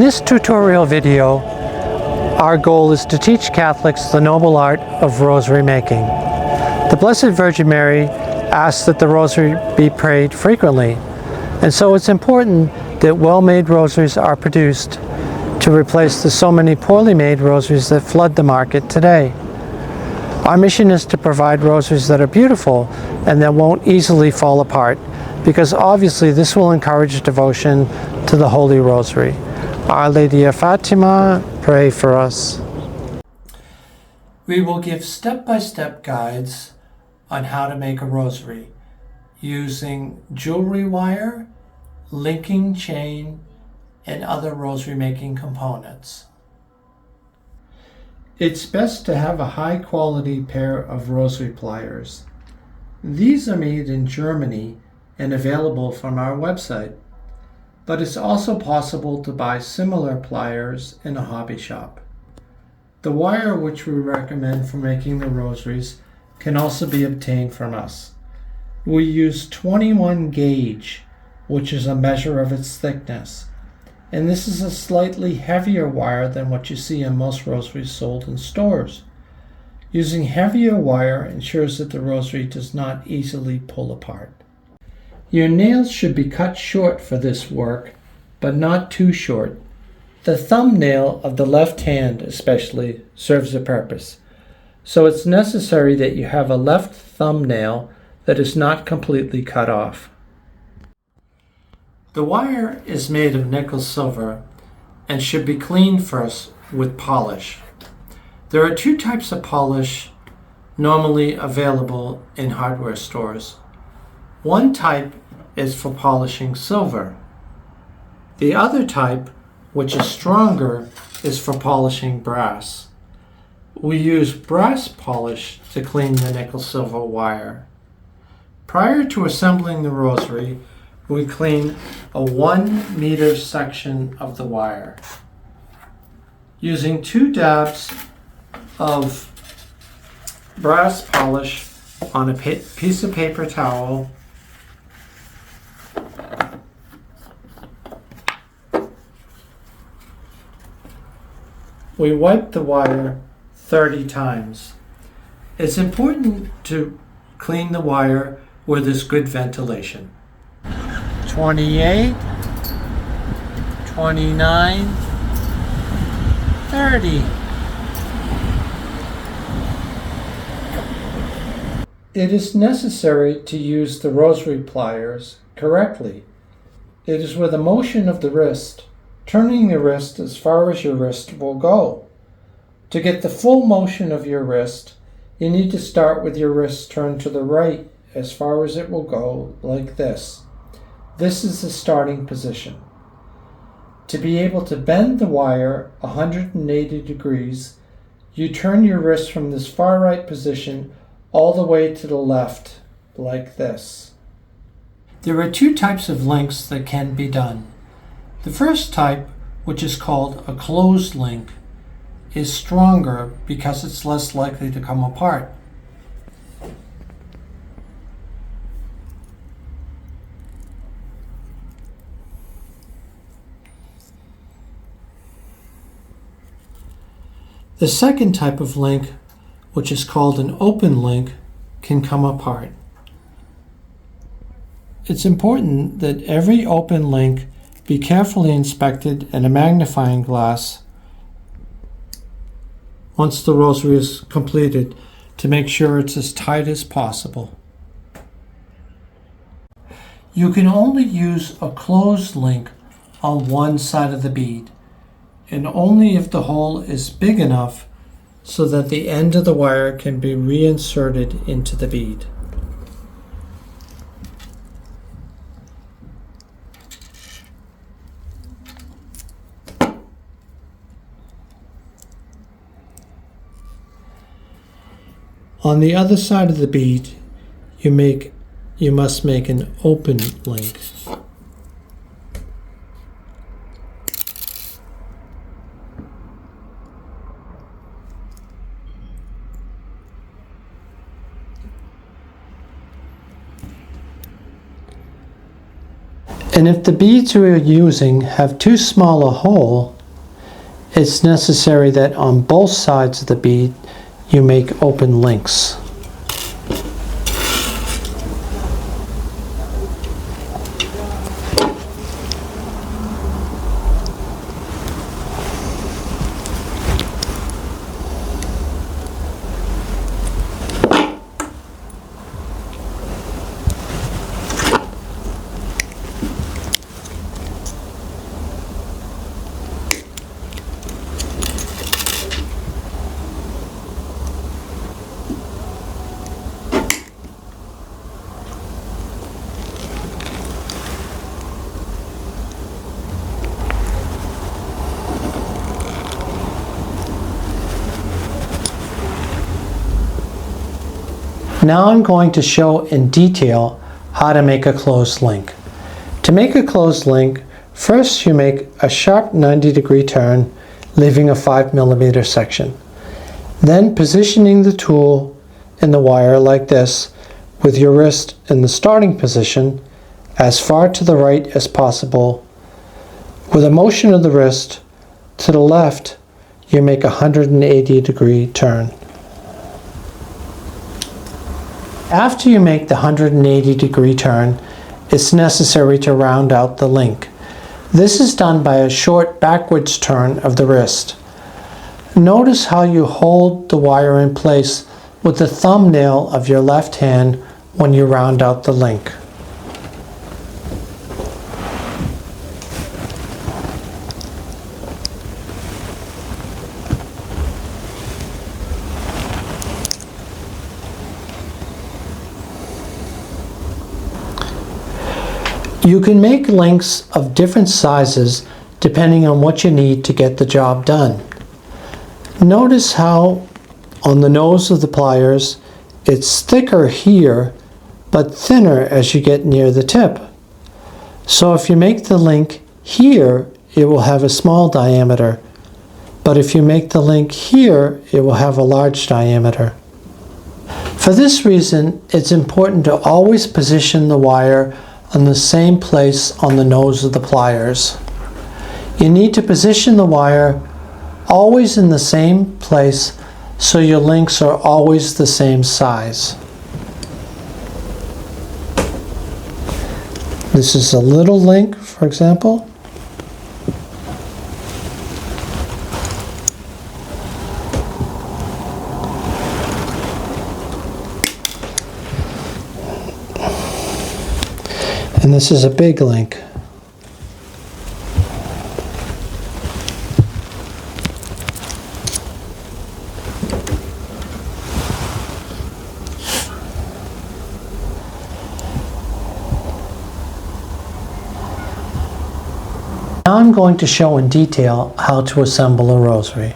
this tutorial video, our goal is to teach Catholics the noble art of rosary making. The Blessed Virgin Mary asks that the rosary be prayed frequently, and so it's important that well-made rosaries are produced to replace the so many poorly made rosaries that flood the market today. Our mission is to provide rosaries that are beautiful and that won't easily fall apart, because obviously this will encourage devotion to the Holy Rosary. Our Lady of Fatima, pray for us. We will give step-by-step guides on how to make a rosary using jewelry wire, linking chain, and other rosary making components. It's best to have a high quality pair of rosary pliers. These are made in Germany and available from our website, but it's also possible to buy similar pliers in a hobby shop. The wire which we recommend for making the rosaries can also be obtained from us. We use 21 gauge, which is a measure of its thickness, and this is a slightly heavier wire than what you see in most rosaries sold in stores. Using heavier wire ensures that the rosary does not easily pull apart. Your nails should be cut short for this work, but not too short. The thumbnail of the left hand especially serves a purpose, so it's necessary that you have a left thumbnail that is not completely cut off. The wire is made of nickel silver and should be cleaned first with polish. There are two types of polish normally available in hardware stores. One type is for polishing silver. The other type, which is stronger, is for polishing brass. We use brass polish to clean the nickel silver wire. Prior to assembling the rosary, we clean a 1 meter section of the wire. Using 2 dabs of brass polish on a piece of paper towel, we wipe the wire 30 times. It's important to clean the wire where there's good ventilation. 28, 29, 30. It is necessary to use the rosary pliers correctly. It is with a motion of the wrist, turning the wrist as far as your wrist will go. To get the full motion of your wrist, you need to start with your wrist turned to the right as far as it will go, like this. This is the starting position. To be able to bend the wire 180 degrees, you turn your wrist from this far right position all the way to the left, like this. There are 2 types of links that can be done. The first type, which is called a closed link, is stronger because it's less likely to come apart. The second type of link, which is called an open link, can come apart. It's important that every open link be carefully inspected in a magnifying glass once the rosary is completed to make sure it's as tight as possible. You can only use a closed link on one side of the bead, and only if the hole is big enough so that the end of the wire can be reinserted into the bead. On the other side of the bead, you must make an open link. And if the beads we are using have too small a hole, it's necessary that on both sides of the bead you make open links. Now I'm going to show in detail how to make a closed link. To make a closed link, first you make a sharp 90-degree turn, leaving a 5mm section. Then positioning the tool in the wire like this, with your wrist in the starting position, as far to the right as possible. With a motion of the wrist to the left, you make a 180-degree turn. After you make the 180-degree turn, it's necessary to round out the link. This is done by a short backwards turn of the wrist. Notice how you hold the wire in place with the thumbnail of your left hand when you round out the link. You can make links of different sizes depending on what you need to get the job done. Notice how on the nose of the pliers it's thicker here but thinner as you get near the tip. So if you make the link here, it will have a small diameter, but if you make the link here, it will have a large diameter. For this reason, it's important to always position the wire on the same place on the nose of the pliers. You need to position the wire always in the same place so your links are always the same size. This is a little link, for example. And this is a big link. Now I'm going to show in detail how to assemble a rosary.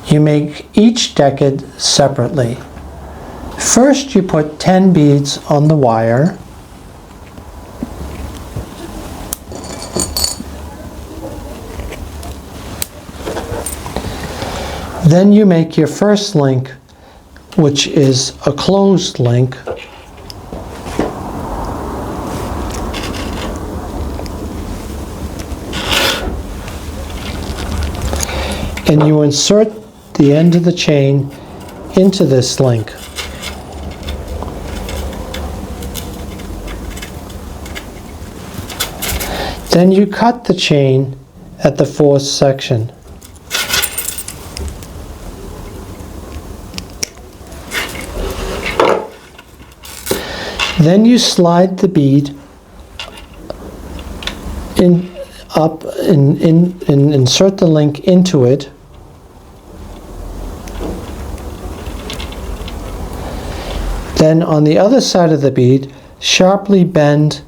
You make each decade separately. First you put 10 beads on the wire. Then you make your first link, which is a closed link. And you insert the end of the chain into this link. Then you cut the chain at the fourth section. Then you slide the bead up and insert the link into it. Then on the other side of the bead, sharply bend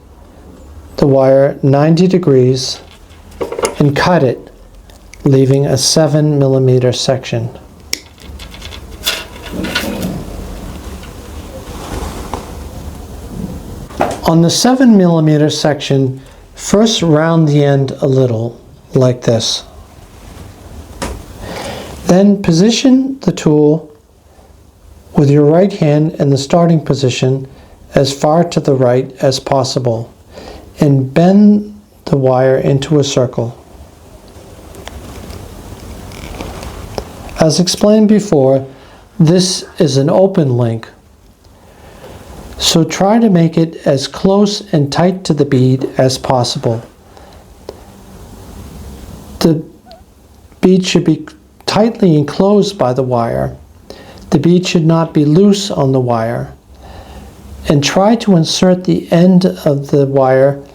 the wire 90 degrees and cut it, leaving a 7mm section. On the 7mm section, first round the end a little, like this. Then position the tool with your right hand in the starting position as far to the right as possible, and bend the wire into a circle. As explained before, this is an open link, so try to make it as close and tight to the bead as possible. The bead should be tightly enclosed by the wire. The bead should not be loose on the wire. And try to insert the end of the wire,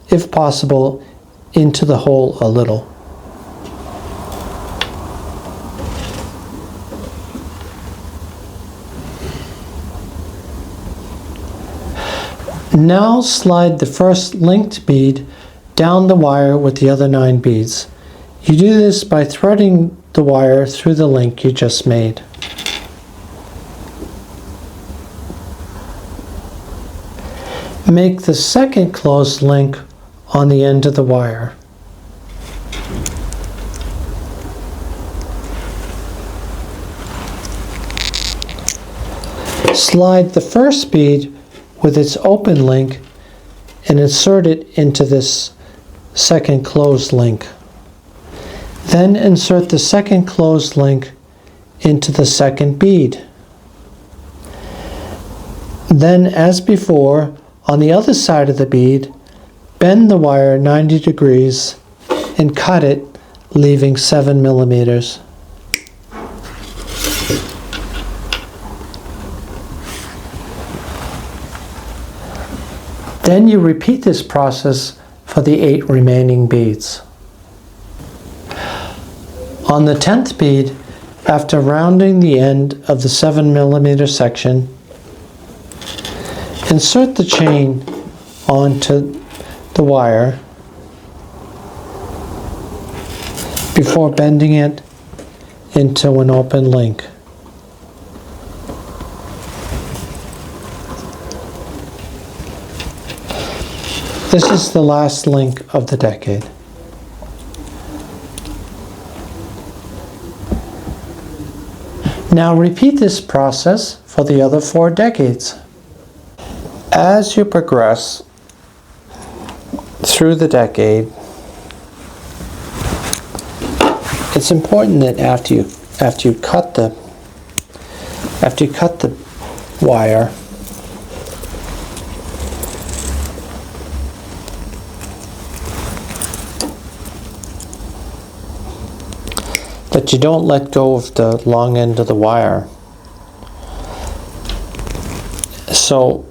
if possible, into the hole a little. Now slide the first linked bead down the wire with the other 9 beads. You do this by threading the wire through the link you just made. Make the second closed link on the end of the wire. Slide the first bead with its open link and insert it into this second closed link. Then insert the second closed link into the second bead. Then, as before, on the other side of the bead, bend the wire 90 degrees and cut it, leaving 7 millimeters. Then you repeat this process for the 8 remaining beads. On the 10th bead, after rounding the end of the 7 millimeter section, insert the chain onto the wire before bending it into an open link. This is the last link of the decade. Now repeat this process for the other 4 decades. As you progress through the decade, it's important that after you cut the wire, that you don't let go of the long end of the wire. So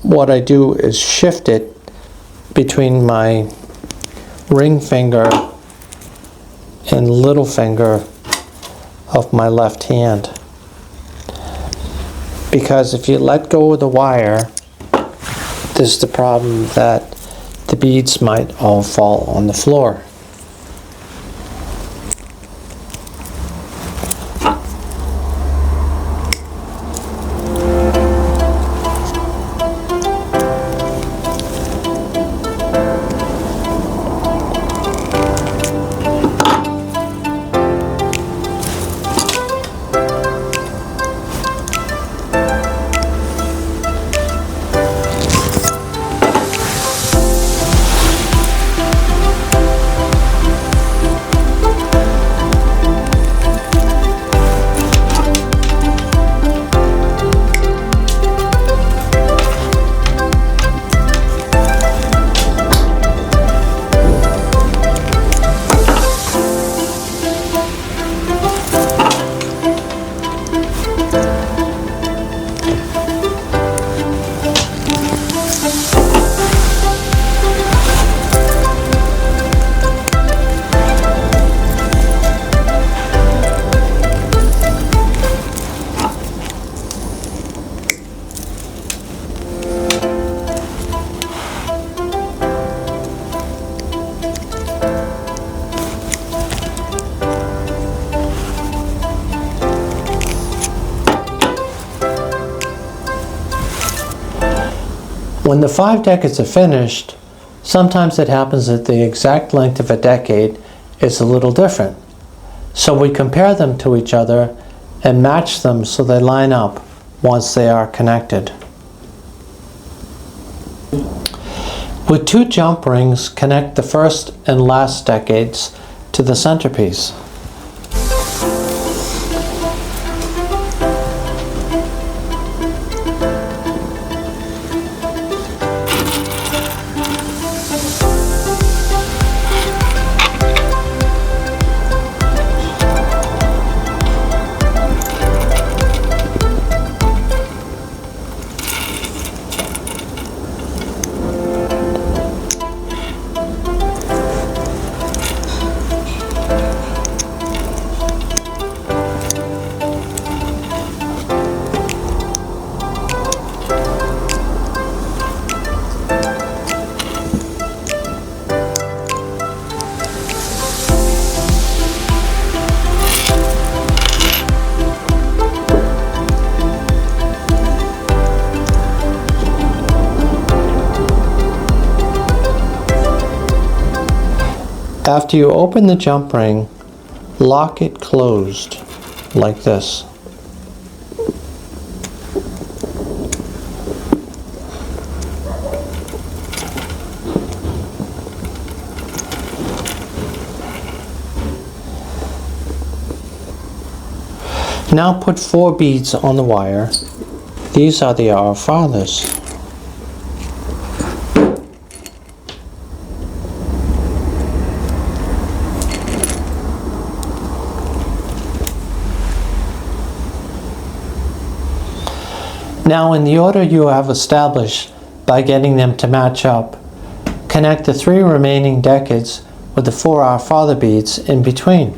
what I do is shift it between my ring finger and little finger of my left hand. Because if you let go of the wire, there's the problem that the beads might all fall on the floor. When the 5 decades are finished, sometimes it happens that the exact length of a decade is a little different. So we compare them to each other and match them so they line up once they are connected. With 2 jump rings, connect the first and last decades to the centerpiece. After you open the jump ring, lock it closed, like this. Now put 4 beads on the wire. These are the Our Fathers. Now, in the order you have established by getting them to match up, connect the 3 remaining decades with the 4 Our Father beads in between.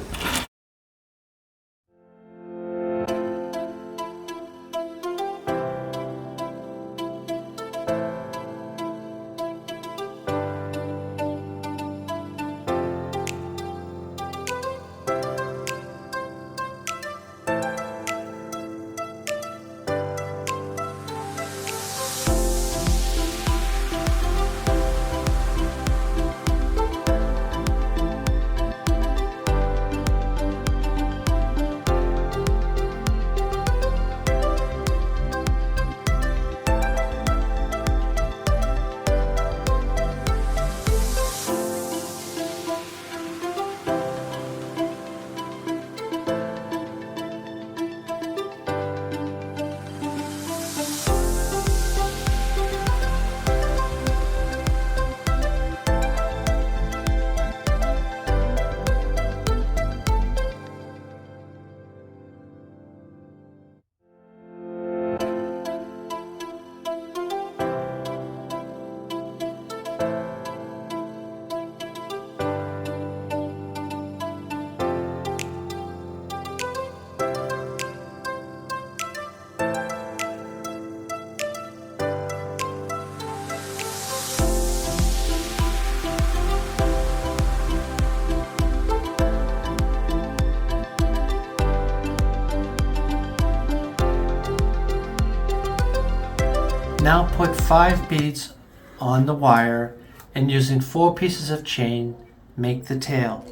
Now put 5 beads on the wire and using 4 pieces of chain, make the tail.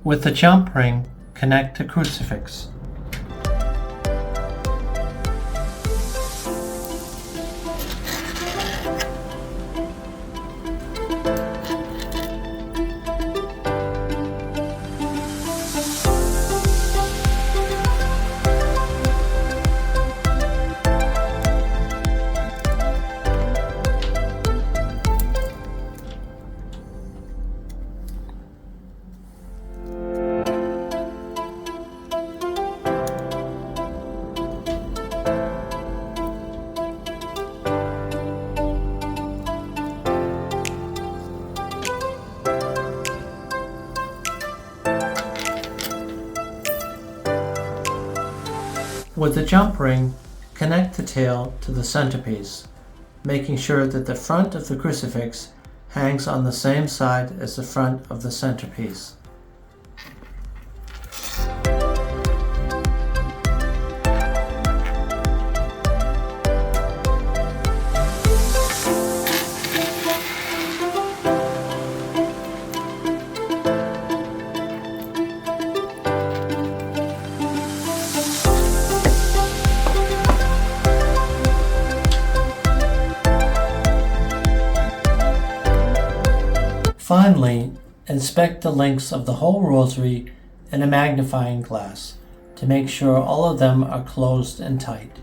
With the jump ring, connect the crucifix. With the jump ring, connect the tail to the centerpiece, making sure that the front of the crucifix hangs on the same side as the front of the centerpiece. Finally, inspect the links of the whole rosary in a magnifying glass to make sure all of them are closed and tight.